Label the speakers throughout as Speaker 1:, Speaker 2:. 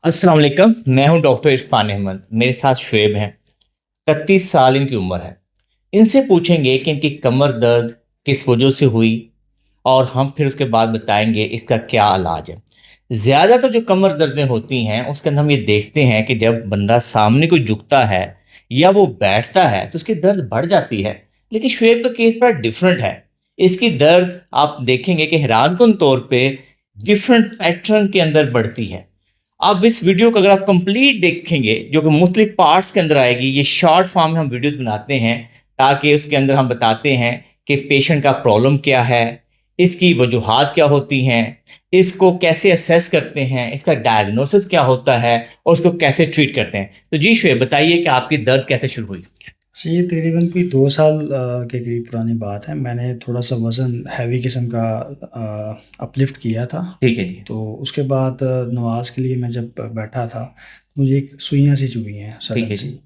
Speaker 1: अस्सलाम वालेकुम। मैं हूं डॉक्टर इरफान अहमद। मेरे साथ शुएब हैं। 31 साल इनकी उम्र है। इनसे पूछेंगे कि इनकी कमर दर्द किस वजह से हुई और हम फिर उसके बाद बताएंगे इसका क्या इलाज है। ज़्यादातर जो कमर दर्दें होती हैं उसके अंदर हम ये देखते हैं कि जब बंदा सामने को झुकता है या वो बैठता है तो उसकी दर्द बढ़ जाती है। लेकिन शुएब का केस बड़ा डिफरेंट है। इसकी दर्द आप देखेंगे कि हैरानकुन तौर पे डिफरेंट पैटर्न के अंदर बढ़ती है। अब इस वीडियो को अगर आप कंप्लीट देखेंगे जो कि मुख्तलिफ पार्ट्स के अंदर आएगी, ये शॉर्ट फॉर्म में हम वीडियोस बनाते हैं ताकि उसके अंदर हम बताते हैं कि पेशेंट का प्रॉब्लम क्या है, इसकी वजूहात क्या होती हैं, इसको कैसे असेस करते हैं, इसका डायग्नोसिस क्या होता है और उसको कैसे ट्रीट करते हैं। तो जी शुएब बताइए कि आपकी दर्द कैसे शुरू हुई।
Speaker 2: अच्छा, ये तकरीबन कोई 2 साल के करीब पुरानी बात है। मैंने थोड़ा सा वज़न हैवी किस्म का अपलिफ्ट किया था।
Speaker 1: ठीक है जी।
Speaker 2: तो उसके बाद नमाज के लिए मैं जब बैठा था, मुझे एक सुइयाँ सी चुभी हैं
Speaker 1: ठीक
Speaker 2: सडन
Speaker 1: है
Speaker 2: सी।
Speaker 1: जी।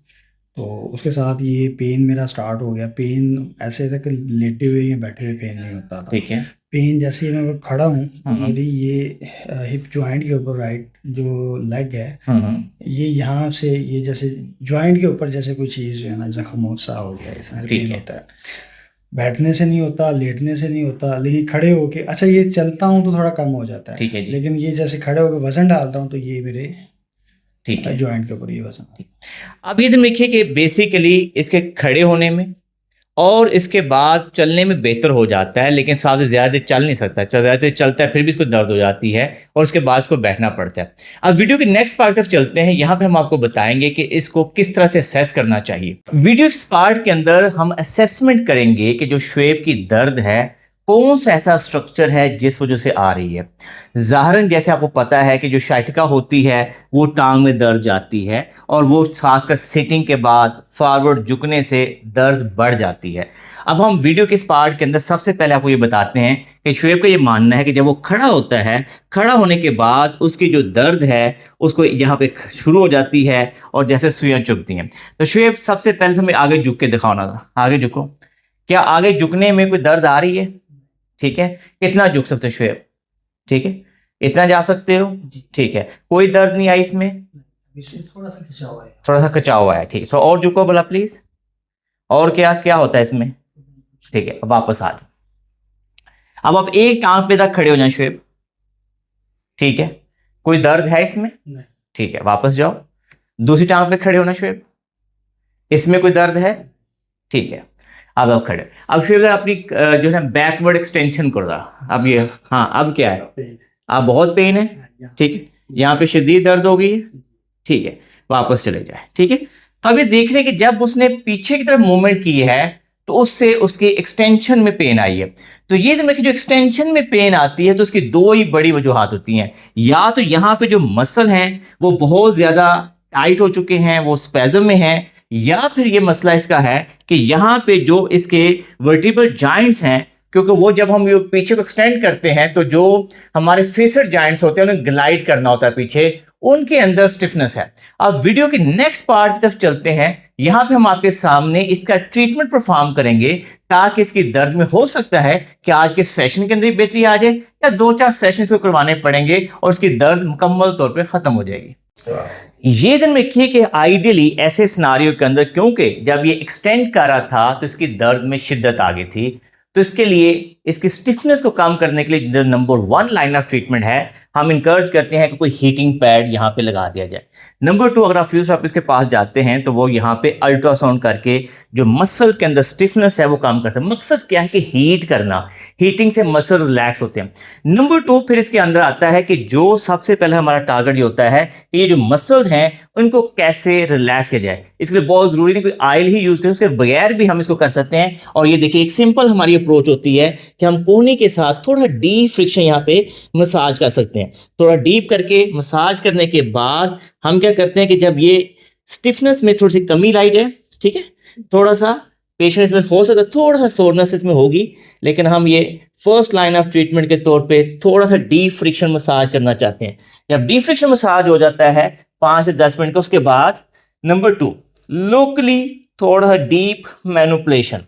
Speaker 2: तो उसके साथ ये पेन मेरा स्टार्ट हो गया। पेन ऐसे था कि लेटे हुए या बैठे हुए पेन नहीं होता था।
Speaker 1: ठीक है।
Speaker 2: पेन जैसे ही मैं खड़ा हूँ तो
Speaker 1: हम्म।
Speaker 2: मेरी ये हिप जॉइंट के ऊपर राइट जो लेग है,
Speaker 1: हम्म।
Speaker 2: ये यहाँ से ये जैसे जॉइंट के ऊपर जैसे कोई चीज़ जो है ना, जख्म सा हो गया, इस तरह से
Speaker 1: ठीक
Speaker 2: पेन
Speaker 1: है।
Speaker 2: होता है। बैठने से नहीं होता, लेटने से नहीं होता, लेकिन खड़े होके अच्छा ये चलता हूँ तो थोड़ा कम हो जाता है।
Speaker 1: ठीक है जी।
Speaker 2: लेकिन ये जैसे खड़े होके वज़न डालता हूँ तो ये मेरे
Speaker 1: ठीक है।
Speaker 2: जॉइंट के ऊपर ये वज़न आता
Speaker 1: ठीक। अब ये देखिए कि बेसिकली इसके खड़े होने में और इसके बाद चलने में बेहतर हो जाता है, लेकिन साथ ही ज़्यादा देर चल नहीं सकता। ज़्यादा देर चलता है फिर भी इसको दर्द हो जाती है और उसके बाद इसको बैठना पड़ता है। अब वीडियो के नेक्स्ट पार्ट तरफ चलते हैं। यहाँ पे हम आपको बताएंगे कि इसको किस तरह से असेस करना चाहिए। वीडियो इस पार्ट के अंदर हम असेसमेंट करेंगे कि जो शुएब की दर्द है कौन सा ऐसा स्ट्रक्चर है जिस वजह से आ रही है। ज़ाहरन जैसे आपको पता है कि जो शाइटिका होती है वो टांग में दर्द जाती है और वो खासकर सिटिंग के बाद फॉरवर्ड झुकने से दर्द बढ़ जाती है। अब हम वीडियो के इस पार्ट के अंदर सबसे पहले आपको ये बताते हैं कि शुएब का ये मानना है कि जब वो खड़ा होता है, खड़ा होने के बाद उसकी जो दर्द है उसको यहाँ पे शुरू हो जाती है और जैसे सुइयां चुभती हैं। तो शुएब सबसे पहले तुम्हें आगे झुक के दिखाओ ना, आगे झुको। क्या आगे झुकने में कोई दर्द आ रही है? ठीक है। कितना झुक सकते हो शुएब? ठीक है। इतना जा सकते हो? ठीक है। कोई दर्द नहीं आई इसमें?
Speaker 2: है। थोड़ा सा खिंचा हुआ है।
Speaker 1: थोड़ा सा खिंचाव हुआ है। ठीक है, थोड़ा और झुको भला प्लीज। और क्या क्या होता है इसमें? ठीक है, अब वापस आ जाओ। अब आप एक टांग पे तक खड़े हो जाए शुएब। ठीक है। कोई दर्द है इसमें?
Speaker 2: नहीं।
Speaker 1: ठीक है, वापस जाओ। दूसरी टांग पे खड़े होना शुएब। इसमें कोई दर्द है? ठीक है। अब आप खड़े। अब शुएब अपनी जो है बैकवर्ड एक्सटेंशन कर रहा। अब ये, हाँ अब क्या है? अब बहुत पेन है। ठीक है। यहाँ पे शदीद दर्द हो गई है। ठीक है। वापस चले जाए। ठीक है। तो अब ये देख रहे हैं कि जब उसने पीछे की तरफ मूवमेंट की है तो उससे उसकी एक्सटेंशन में पेन आई है। तो ये देखिए कि जो एक्सटेंशन में पेन आती है तो उसकी दो ही बड़ी वजूहात होती हैं। या तो यहाँ पे जो मसल हैं वो बहुत ज्यादा टाइट हो चुके हैं, वो स्पैज़म में हैं, या फिर ये मसला इसका है कि यहाँ पे जो इसके वर्टिब्रल जॉइंट्स हैं, क्योंकि वो जब हम ये पीछे को एक्सटेंड करते हैं तो जो हमारे फेसर जॉइंट्स होते हैं उन्हें ग्लाइड करना होता है पीछे, उनके अंदर स्टिफनेस है। अब वीडियो के नेक्स्ट पार्ट की तरफ चलते हैं। यहां पे हम आपके सामने इसका ट्रीटमेंट परफॉर्म करेंगे ताकि इसकी दर्द में हो सकता है कि आज के सेशन के अंदर ही बेहतरी आ जाए या 2-4 सेशन इसको करवाने पड़ेंगे और उसकी दर्द मुकम्मल तौर पर खत्म हो जाएगी। ये दिन में देखिए कि आइडियली ऐसे सिनारियो के अंदर, क्योंकि जब ये एक्सटेंड कर रहा था तो इसकी दर्द में शिद्दत आ गई थी, तो इसके लिए इसकी स्टिफनेस को कम करने के लिए जो नंबर 1 लाइन ऑफ ट्रीटमेंट है, हम इंकरेज करते हैं कि कोई हीटिंग पैड यहाँ पे लगा दिया जाए। नंबर 2, अगर आप फिजियोथेरेपिस्ट के पास जाते हैं तो वो यहाँ पे अल्ट्रासाउंड करके जो मसल के अंदर स्टिफनेस है वो कम करते हैं। मकसद क्या है कि हीट करना, हीटिंग से मसल रिलैक्स होते हैं। नंबर 2 फिर इसके अंदर आता है कि जो सबसे पहले हमारा टारगेट ये होता है कि ये जो मसल हैं उनको कैसे रिलैक्स किया जाए। इसके लिए बहुत जरूरी नहीं कोई ऑयल ही यूज करें, उसके बगैर भी हम इसको कर सकते हैं। और ये देखिए एक सिंपल हमारी अप्रोच होती है कि हम कोहनी के साथ थोड़ा डीप फ्रिक्शन यहाँ पे मसाज कर सकते हैं। थोड़ा डीप करके मसाज करने के बाद हम क्या करते हैं कि जब ये स्टिफनेस में थोड़ी सी कमी लाई जाए, ठीक है, थोड़ा सा पेशेंट इसमें हो सकता है थोड़ा सा सोरनेस इसमें होगी, लेकिन हम ये फर्स्ट लाइन ऑफ ट्रीटमेंट के तौर पे थोड़ा सा डीप फ्रिक्शन मसाज करना चाहते हैं। जब डीप फ्रिक्शन मसाज हो जाता है 5 से 10 मिनट का, उसके बाद नंबर 2 लोकली थोड़ा सा डीप मैनुपुलेशन।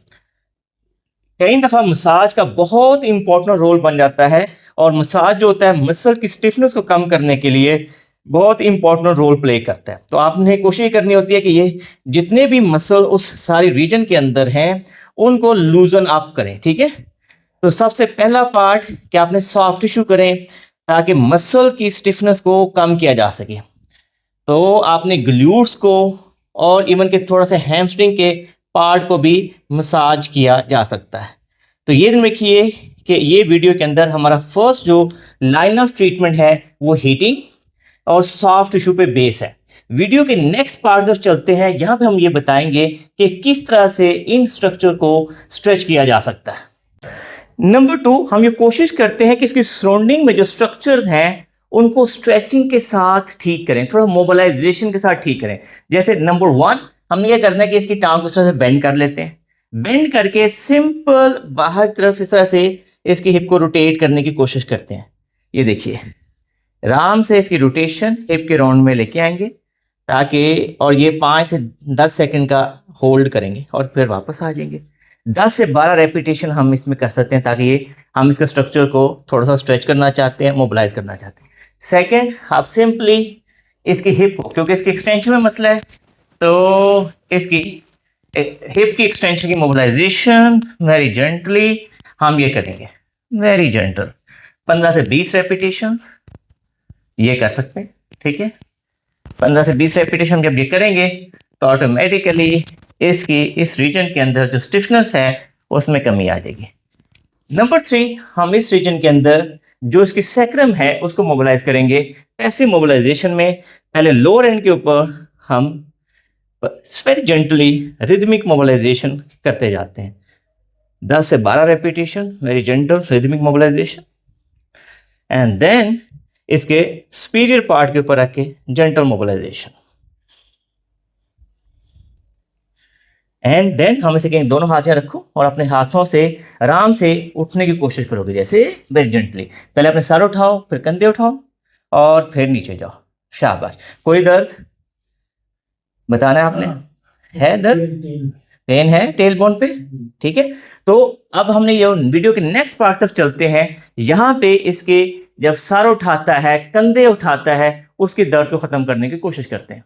Speaker 1: कई दफा मसाज का बहुत इंपॉर्टेंट रोल बन जाता है और मसाज जो होता है मसल की स्टिफनेस को कम करने के लिए बहुत इंपॉर्टेंट रोल प्ले करता है। तो आपने कोशिश करनी होती है कि ये जितने भी मसल उस सारी रीजन के अंदर हैं उनको लूजन अप करें, ठीक है। तो सबसे पहला पार्ट कि आपने सॉफ्ट टिश्यू करें ताकि मसल की स्टिफनेस को कम किया जा सके। तो आपने ग्लूट्स को और इवन के थोड़ा सा हैमस्ट्रिंग के पार्ट को भी मसाज किया जा सकता है। तो ये ध्यान रखिए कि ये वीडियो के अंदर हमारा फर्स्ट जो लाइन ऑफ ट्रीटमेंट है वो हीटिंग और सॉफ्ट टिश्यू पे बेस है। वीडियो के नेक्स्ट पार्ट जब चलते हैं, यहाँ पे हम ये बताएंगे कि किस तरह से इन स्ट्रक्चर को स्ट्रेच किया जा सकता है। नंबर 2, हम ये कोशिश करते हैं कि इसकी सराउंडिंग में जो स्ट्रक्चर हैं उनको स्ट्रेचिंग के साथ ठीक करें, थोड़ा मोबिलाइजेशन के साथ ठीक करें। जैसे नंबर 1 हमने ये करना है कि इसकी टांग को इस तरह से बेंड कर लेते हैं, बेंड करके सिंपल बाहर की तरफ इस तरह से इसकी हिप को रोटेट करने की कोशिश करते हैं। ये देखिए आराम से इसकी रोटेशन हिप के राउंड में लेके आएंगे ताकि, और ये 5 से 10 सेकंड का होल्ड करेंगे और फिर वापस आ जाएंगे। 10 से 12 रेपिटेशन हम इसमें कर सकते हैं ताकि ये हम इसका स्ट्रक्चर को थोड़ा सा स्ट्रेच करना चाहते हैं, मोबिलाइज करना चाहते हैं। सेकंड, आप सिंपली इसकी हिप को, क्योंकि इसकी एक्सटेंशन में मसला है, तो इसकी हिप की एक्सटेंशन की मोबिलाइजेशन वेरी जेंटली हम ये करेंगे, वेरी जेंटल 15 से 20 रेपिटेशन ये कर सकते हैं, ठीक है। 15 से 20 रेपिटेशन जब ये करेंगे तो ऑटोमेटिकली इसकी इस रीजन के अंदर जो स्टिफनेस है उसमें कमी आ जाएगी। नंबर 3, हम इस रीजन के अंदर जो इसकी सैक्रम है उसको मोबिलाइज करेंगे। ऐसे मोबिलाइजेशन में पहले लोअर एंड के ऊपर हम वेरी जेंटली रिदमिक मोबिलाइजेशन करते जाते हैं। 10 से 12 repetition very gentle rhythmic mobilisation, and then इसके सुपीरियर पार्ट के ऊपर आके जेंटल मोबिलाइजेशन, एंड देन हम इसे कहेंगे दोनों हाथ यहाँ रखो और अपने हाथों से आराम से उठने की कोशिश करोगे, जैसे वेरी जेंटली। पहले अपने सर उठाओ, फिर कंधे उठाओ और फिर नीचे जाओ। शाबाश। कोई दर्द बताना है आपने? है दर्द? पेन है टेल बोन पे? ठीक है। तो अब हमने ये वीडियो के नेक्स्ट पार्ट तक चलते हैं। यहाँ पे इसके जब सर उठाता है, कंधे उठाता है, उसके दर्द को खत्म करने की कोशिश करते हैं।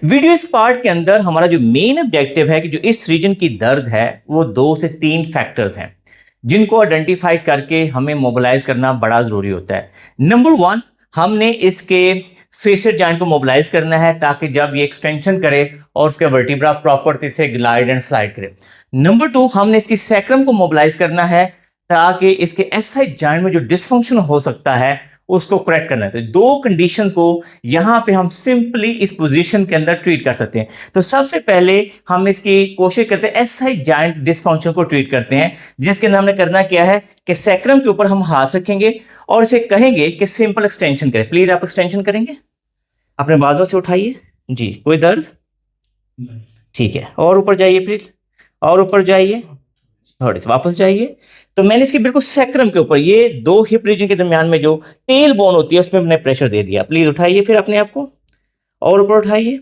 Speaker 1: वीडियो इस पार्ट के अंदर हमारा जो मेन ऑब्जेक्टिव है कि जो इस रीजन की दर्द है वो 2 से 3 फैक्टर्स हैं जिनको आइडेंटिफाई करके हमें मोबिलाइज करना बड़ा जरूरी होता है। नंबर 1, हमने इसके फेशियल जॉइंट को मोबिलाइज करना है ताकि जब ये एक्सटेंशन करे और उसके वर्टिब्रा प्रॉपर से ग्लाइड एंड स्लाइड करे। नंबर 2, हमने इसकी सैक्रम को मोबिलाइज करना है ताकि इसके एसआई जॉइंट में जो डिसफंक्शन हो सकता है उसको करेक्ट करना है। तो 2 कंडीशन को यहां पे हम सिंपली इस पोजीशन के अंदर ट्रीट कर सकते हैं। तो सबसे पहले हम इसकी कोशिश करते हैं एसआई जॉइंट डिसफंक्शन को ट्रीट करते हैं, जिसके अंदर हमने करना क्या है कि सैक्रम के ऊपर हम हाथ रखेंगे और इसे कहेंगे कि सिंपल एक्सटेंशन करें। प्लीज आप एक्सटेंशन करेंगे, अपने बाजू से उठाइए जी। कोई दर्द? ठीक है। और ऊपर जाइए प्लीज, और ऊपर जाइए, थोड़े से वापस जाइए। तो मैंने इसके बिल्कुल सैक्रम के ऊपर, ये 2 हिप रीजन के दरमियान में जो टेल बोन होती है उसमें मैंने प्रेशर दे दिया। प्लीज उठाइए फिर अपने आप को और ऊपर उठाइए,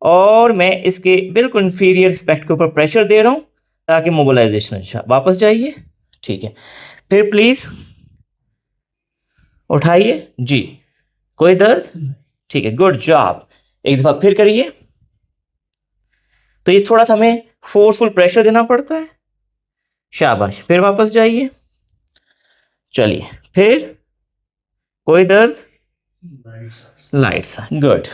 Speaker 1: और मैं इसके बिल्कुल इंफीरियर एस्पेक्ट के ऊपर प्रेशर दे रहा हूं ताकि मोबिलाइजेशन अच्छा। वापस जाइए, ठीक है। फिर प्लीज उठाइए जी। कोई दर्द? ठीक है, गुड जॉब। एक दफा फिर करिए। तो ये थोड़ा सा हमें फोर्सफुल प्रेशर देना पड़ता है। शाबाश। फिर वापस जाइए, चलिए। फिर कोई दर्द? लाइट सा, गुड।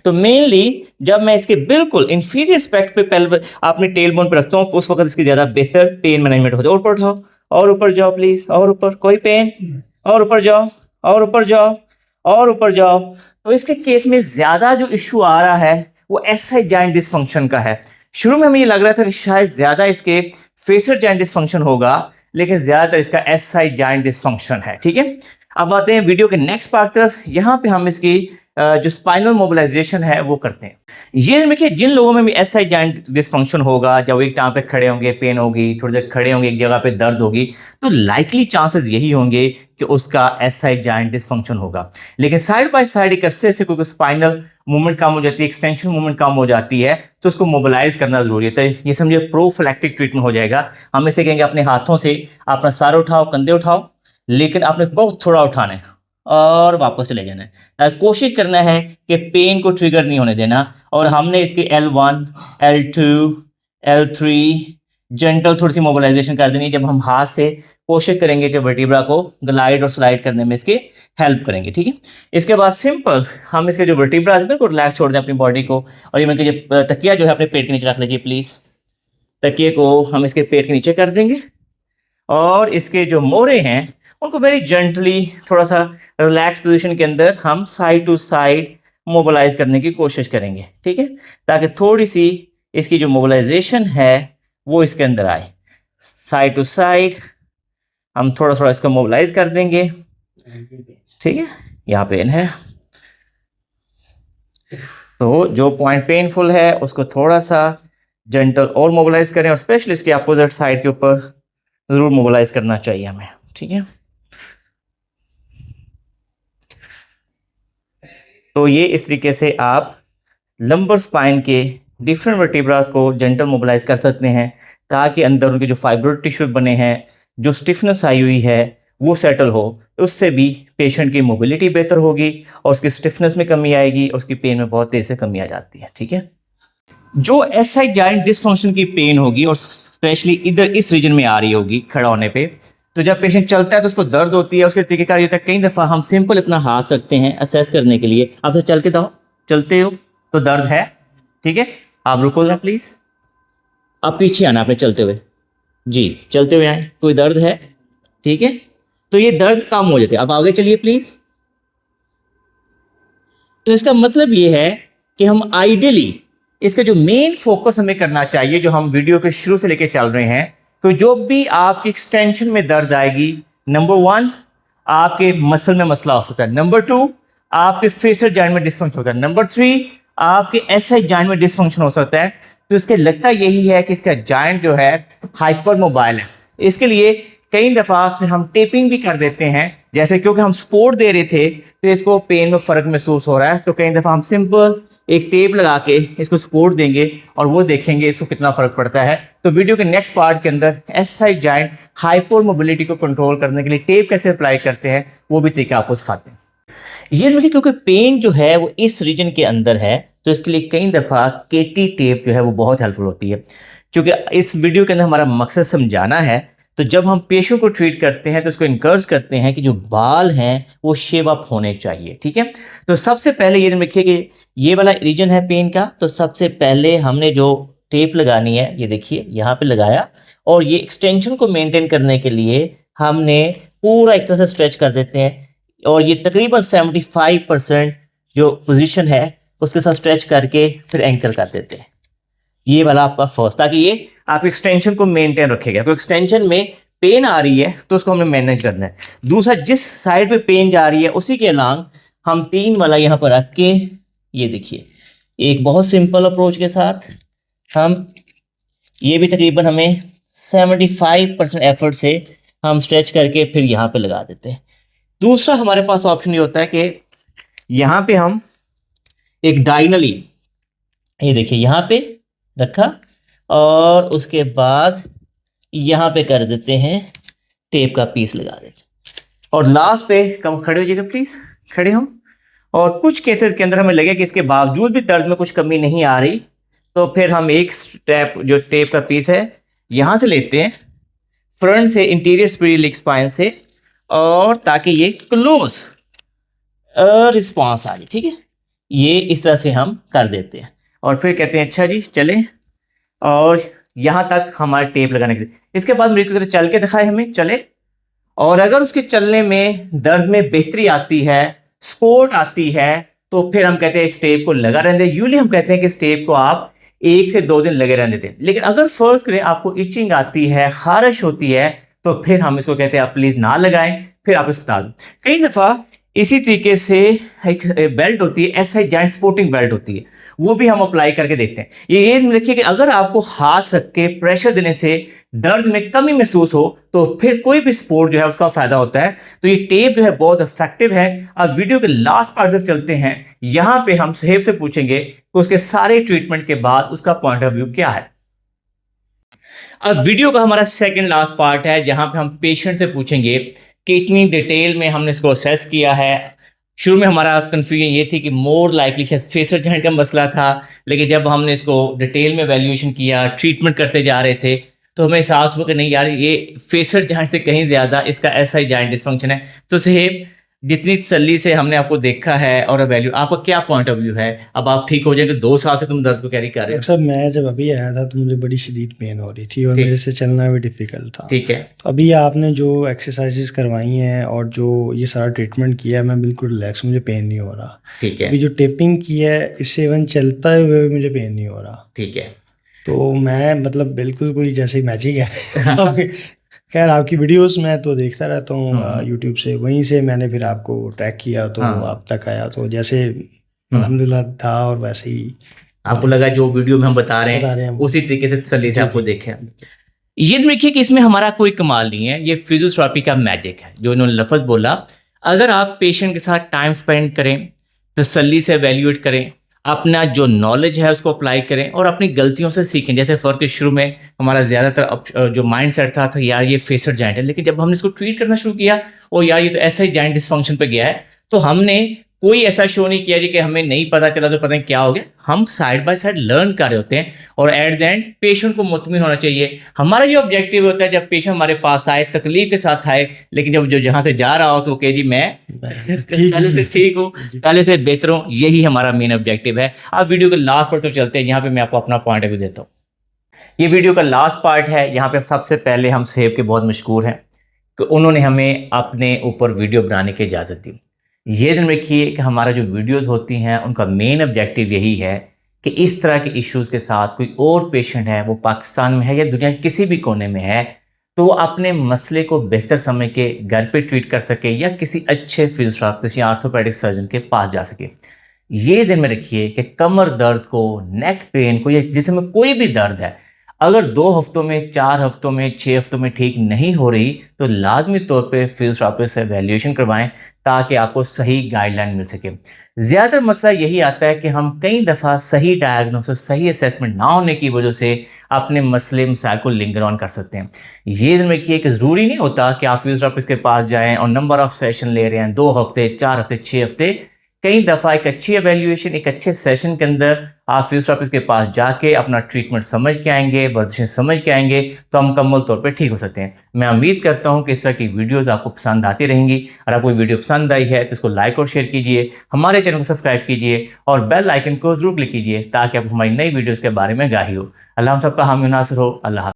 Speaker 1: तो मेनली जब मैं इसके बिल्कुल इंफीरियर एस्पेक्ट पे पहले अपने टेल बोन पे रखता हूँ उस वक्त इसकी ज्यादा बेहतर पेन मैनेजमेंट होता है। ऊपर उठाओ और ऊपर जाओ प्लीज, और ऊपर। कोई पेन? और ऊपर जाओ, और ऊपर जाओ, और ऊपर जाओ। तो इसके केस में ज्यादा जो इश्यू आ रहा है वो एसआई जॉइंट डिसफंक्शन का है। शुरू में हमें ये लग रहा था कि शायद ज्यादा इसके फेशियल जॉइंट डिसफंक्शन होगा, लेकिन ज्यादातर इसका एसआई जॉइंट डिसफंक्शन है। ठीक है। अब आते हैं वीडियो के नेक्स्ट पार्ट तरफ। यहाँ पे हम इसकी जो स्पाइनल मोबिलाइजेशन है वो करते हैं। ये देखिए, जिन लोगों में भी एसआई जॉइंट डिसफंक्शन होगा, जब एक टांग पे खड़े होंगे पेन होगी, थोड़ी देर खड़े होंगे एक जगह पे दर्द होगी, तो लाइकली चांसेस यही होंगे कि उसका एसआई जॉइंट डिसफंक्शन होगा। लेकिन साइड बाय साइड एक अरसे से कोई स्पाइनल मूवमेंट कम हो जाती है, एक्सटेंशन मूवमेंट कम हो जाती है, तो उसको मोबिलाइज करना जरूरी है। तो ये समझिए प्रोफिलैक्टिक ट्रीटमेंट हो जाएगा। हम इसे कहेंगे अपने हाथों से अपना सर उठाओ, कंधे उठाओ, लेकिन आपने बहुत थोड़ा उठाना है और वापस चले जाना है। कोशिश करना है कि पेन को ट्रिगर नहीं होने देना। और हमने इसके L1, L2, L3 जेंटल थोड़ी सी मोबिलाइजेशन कर देनी है। जब हम हाथ से कोशिश करेंगे कि वर्टिब्रा को ग्लाइड और स्लाइड करने में इसके हेल्प करेंगे, ठीक है। इसके बाद सिंपल हम इसके जो वर्टिब्रा है बिल्कुल रिलैक्स छोड़ दें अपनी बॉडी को। और ये मैं जो तकिया जो है अपने पेट के नीचे रख लीजिए प्लीज़। तकिए को हम इसके पेट के नीचे कर देंगे और इसके जो मोरे हैं उनको वेरी जेंटली थोड़ा सा रिलैक्स पोजीशन के अंदर हम साइड टू साइड मोबिलाइज करने की कोशिश करेंगे, ठीक है, ताकि थोड़ी सी इसकी जो मोबिलाइजेशन है वो इसके अंदर आए। साइड टू साइड हम थोड़ा थोड़ा इसको मोबिलाइज कर देंगे, ठीक है। यहाँ पेन है तो जो पॉइंट पेनफुल है उसको थोड़ा सा जेंटल और मोबिलाइज करें, और स्पेशली इसके अपोजिट साइड के ऊपर जरूर मोबिलाइज करना चाहिए हमें, ठीक है। तो ये इस तरीके से आप लंबर स्पाइन के डिफरेंट वर्टिब्रास को जेंटल मोबिलाइज कर सकते हैं, ताकि अंदर उनके जो फाइब्रोइड टिश्यू बने हैं, जो स्टिफनेस आई हुई है वो सेटल हो। उससे भी पेशेंट की मोबिलिटी बेहतर होगी और उसकी स्टिफनेस में कमी आएगी, उसकी पेन में बहुत तेज से कमी आ जाती है, ठीक है। जो एसआई जॉइंट डिसफंक्शन की पेन होगी और स्पेशली इधर इस रीजन में आ रही होगी खड़ा होने पे, तो जब पेशेंट चलता है तो उसको दर्द होती है। उसके तरीकेकार ये होता है, कई दफ़ा हम सिंपल अपना हाथ रखते हैं असेस करने के लिए। आप तो चल के दो, चलते हो तो दर्द है, ठीक है, आप रुको जरा प्लीज़। आप पीछे आना आपने चलते हुए, जी चलते हुए आए, कोई दर्द है, ठीक है, तो ये दर्द कम हो जाते हैं। अब आगे चलिए प्लीज़। तो इसका मतलब ये है कि हम आइडियली इसका जो मेन फोकस हमें करना चाहिए, जो हम वीडियो के शुरू से लेके चल रहे हैं, तो जो भी आपकी एक्सटेंशन में दर्द आएगी, नंबर 1 आपके मसल में मसला हो सकता है, नंबर 2 आपके फेसर जॉइंट में डिस्फंक्शन होता है, नंबर 3 आपके एसआई जॉइंट में डिस्फंक्शन हो सकता है। तो इसके लगता यही है कि इसका जॉइंट जो है हाइपर मोबाइल है। इसके लिए कई दफ़ा फिर हम टेपिंग भी कर देते हैं, जैसे क्योंकि हम सपोर्ट दे रहे थे तो इसको पेन में फ़र्क महसूस हो रहा है, तो कई दफ़ा हम सिंपल एक टेप लगा के इसको सपोर्ट देंगे और वो देखेंगे इसको कितना फ़र्क पड़ता है। तो वीडियो के नेक्स्ट पार्ट के अंदर एसआई जॉइंट हाइपर मोबिलिटी को कंट्रोल करने के लिए टेप कैसे अप्लाई करते हैं वो भी तरीका आपको सिखाते हैं। ये देखिए, क्योंकि पेन जो है वो इस रीजन के अंदर है, तो इसके लिए कई दफ़ा केटी टेप जो है वो बहुत हेल्पफुल होती है। क्योंकि इस वीडियो के अंदर हमारा मकसद समझाना है, तो जब हम पेशेंट को ट्रीट करते हैं तो उसको इनकरेज करते हैं कि जो बाल हैं वो शेव अप होने चाहिए, ठीक है। तो सबसे पहले ये देखिए कि ये वाला रीजन है पेन का, तो सबसे पहले हमने जो टेप लगानी है ये देखिए यहाँ पे लगाया, और ये एक्सटेंशन को मेंटेन करने के लिए हमने पूरा एक तरह से स्ट्रेच कर देते हैं, और ये तकरीबन 75% जो पोजीशन है उसके साथ स्ट्रेच करके फिर एंकर कर देते हैं। ये वाला आपका फर्स्ट, ताकि ये आप एक्सटेंशन को मेंटेन रखेगा। क्योंकि एक्सटेंशन में पेन आ रही है तो उसको हमें मैनेज करना है। दूसरा, जिस साइड पे पेन जा रही है उसी के अलॉन्ग हम 3 वाला यहाँ पर रख के, ये देखिए एक बहुत सिंपल अप्रोच के साथ हम ये भी तकरीबन हमें 75% एफर्ट से हम स्ट्रेच करके फिर यहाँ पे लगा देते हैं। दूसरा हमारे पास ऑप्शन ये होता है कि यहाँ पे हम एक डायगनली, ये देखिए यहाँ पे रखा और उसके बाद यहाँ पे कर देते हैं टेप का पीस लगा देते हैं, और लास्ट पे कम खड़े हो जाइएगा प्लीज़, खड़े हम। और कुछ केसेस के अंदर हमें लगे कि इसके बावजूद भी दर्द में कुछ कमी नहीं आ रही, तो फिर हम एक स्टेप जो टेप का पीस है यहाँ से लेते हैं, फ्रंट से इंटीरियर स्पीडियल स्पाइन से, और ताकि ये क्लोज रिस्पॉन्स आ जाए, ठीक है। ये इस तरह से हम कर देते हैं और फिर कहते हैं अच्छा जी चलें, और यहाँ तक हमारे टेप लगाने के। इसके बाद मरीज को कहते चल के दिखाए हमें, चले, और अगर उसके चलने में दर्द में बेहतरी आती है, सपोर्ट आती है, तो फिर हम कहते हैं इस टेप को लगा रहने दें। यूजुअली हम कहते हैं कि इस टेप को आप 1 से 2 दिन लगे रहने दें। लेकिन अगर फर्स्ट करें आपको इचिंग आती है, खारिश होती है, तो फिर हम इसको कहते हैं आप प्लीज़ ना लगाएं, फिर आप इसको उतार दें। कई दफ़ा इसी तरीके से एक बेल्ट होती है, एसआई जॉइंट सपोर्टिंग बेल्ट होती है, वो भी हम अप्लाई करके देखते हैं। ये रखिए कि अगर आपको हाथ रख के प्रेशर देने से दर्द में कमी महसूस हो तो फिर कोई भी सपोर्ट जो है उसका फायदा होता है। तो ये टेप जो है बहुत इफेक्टिव है। अब वीडियो के लास्ट पार्ट तक चलते हैं। यहाँ पे हम सुहेब से पूछेंगे कि उसके सारे ट्रीटमेंट के बाद उसका पॉइंट ऑफ व्यू क्या है। अब वीडियो का हमारा सेकंड लास्ट पार्ट है, जहां पे हम पेशेंट से पूछेंगे कि इतनी डिटेल में हमने इसको असेस किया है। शुरू में हमारा कन्फ्यूजन ये थी कि मोर लाइकली शायद फेसर जॉइंट का मसला था, लेकिन जब हमने इसको डिटेल में वैल्यूएशन किया, ट्रीटमेंट करते जा रहे थे, तो हमें एहसास हुआ कि नहीं यार, ये फेसर जॉइंट से कहीं ज़्यादा इसका ऐसा ही जॉइंट डिसफंक्शन है। तो सेब, जितनी तसल्ली से हमने आपको देखा है और वैल्यू, आपका क्या पॉइंट ऑफ व्यू है? अब आप ठीक हो जाएंगे, 2 साल से तुम दर्द को कैरी कर रहे
Speaker 2: डॉक्टर
Speaker 1: हो।
Speaker 2: साहब मैं जब अभी आया था तो मुझे बड़ी शदीद पेन हो रही थी और
Speaker 1: ठीक।
Speaker 2: मेरे से चलना भी डिफ़िकल्ट था।
Speaker 1: ठीक है।
Speaker 2: तो अभी आपने जो एक्सरसाइजेस करवाई हैं और जो ये सारा ट्रीटमेंट किया है, मैं बिल्कुल रिलैक्स, मुझे पेन नहीं हो रहा।
Speaker 1: ठीक है।
Speaker 2: अभी जो टेपिंग की है इससे इवन चलता हुए भी मुझे पेन नहीं हो रहा।
Speaker 1: ठीक है।
Speaker 2: तो मैं मतलब बिल्कुल कोई जैसे मैजिक है। खैर आपकी वीडियोस मैं तो देखता रहता हूँ यूट्यूब से, वहीं से मैंने फिर आपको ट्रैक किया तो
Speaker 1: हाँ।
Speaker 2: आप तक आया, तो जैसे अल्हम्दुलिल्लाह था और वैसे ही
Speaker 1: आपको लगा जो वीडियो में हम बता रहे
Speaker 2: बता रहे
Speaker 1: हैं
Speaker 2: हैं
Speaker 1: उसी तरीके से तसल्ली से
Speaker 2: जी,
Speaker 1: आपको
Speaker 2: जी।
Speaker 1: देखें। ये देखिए कि इसमें हमारा कोई कमाल नहीं है, ये फिजियोथेरेपी का मैजिक है जो इन्होंने लफ्ज़ बोला। अगर आप पेशेंट के साथ टाइम स्पेंड करें, तसल्ली से एवेल्यूएट करें, अपना जो नॉलेज है उसको अप्लाई करें और अपनी गलतियों से सीखें। जैसे फ़र्क के शुरू में हमारा ज़्यादातर जो माइंड सेट था यार ये फेसर जॉइंट है, लेकिन जब हमने इसको ट्रीट करना शुरू किया, ओ यार ये तो ऐसा ही जॉइंट डिसफंक्शन पे गया है, तो हमने कोई ऐसा शो नहीं किया जी कि हमें नहीं पता चला तो पता नहीं क्या हो गया। हम साइड बाय साइड लर्न कर रहे होते हैं और एट द एंड पेशेंट को मुतमिन होना चाहिए। हमारा जो ऑब्जेक्टिव होता है, जब पेशेंट हमारे पास आए तकलीफ के साथ आए, लेकिन जब जो जहाँ से जा रहा हो तो कहे जी मैं पहले से ठीक हूँ, पहले से बेहतर हूँ, यही हमारा मेन ऑब्जेक्टिव है। अब वीडियो के लास्ट पर तो चलते हैं, यहाँ पे मैं आपको अपना पॉइंट ऑफ व्यू देता हूँ। ये वीडियो का लास्ट पार्ट है। यहाँ पे सबसे पहले हम सेब के बहुत मशहूर हैं कि उन्होंने हमें अपने ऊपर वीडियो बनाने की इजाज़त दी। ये ध्यान रखिए कि हमारा जो वीडियोस होती हैं उनका मेन ऑब्जेक्टिव यही है कि इस तरह के इश्यूज़ के साथ कोई और पेशेंट है, वो पाकिस्तान में है या दुनिया के किसी भी कोने में है, तो वो अपने मसले को बेहतर समझ के घर पे ट्रीट कर सके या किसी अच्छे फिजियोथेरेपिस्ट या आर्थोपेडिक सर्जन के पास जा सके। ये ध्यान में रखिए कि कमर दर्द को, नेक पेन को या जिसमें कोई भी दर्द है, अगर 2 हफ्तों में, 4 हफ्तों में, 6 हफ्तों में ठीक नहीं हो रही, तो लाजमी तौर पे फिजियोथेरेपिस्ट से एवेल्यूएशन करवाएं ताकि आपको सही गाइडलाइन मिल सके। ज़्यादातर मसला यही आता है कि हम कई दफ़ा सही डायग्नोसिस, सही असेसमेंट ना होने की वजह से अपने मसले मसाइल को लिंगर ऑन कर सकते हैं। ये ध्यान रखिए कि ज़रूरी नहीं होता कि आप फिजियोथेरेपिस्ट के पास जाएँ और नंबर ऑफ़ सेशन ले रहे हैं 2 हफ्ते, 4 हफ्ते, 6 हफ्ते। कई दफ़ा एक अच्छी एवेल्यूएशन, एक अच्छे सेशन के अंदर आप फिजियोथेरेपिस्ट के पास जाके अपना ट्रीटमेंट समझ के आएंगे, वर्जिशें समझ के आएंगे, तो हम मुकम्मल तौर पे ठीक हो सकते हैं। मैं उम्मीद करता हूँ कि इस तरह की वीडियोस आपको पसंद आती रहेंगी। अगर आपको वीडियो पसंद आई है तो इसको लाइक और शेयर कीजिए, हमारे चैनल को सब्सक्राइब कीजिए और बेल आइकन को जरूर क्लिक कीजिए ताकि आपको हमारी नई वीडियोज़ के बारे में आगाही हो। अल्लाह हम सबका हामी नासिर हो। अल्लाह।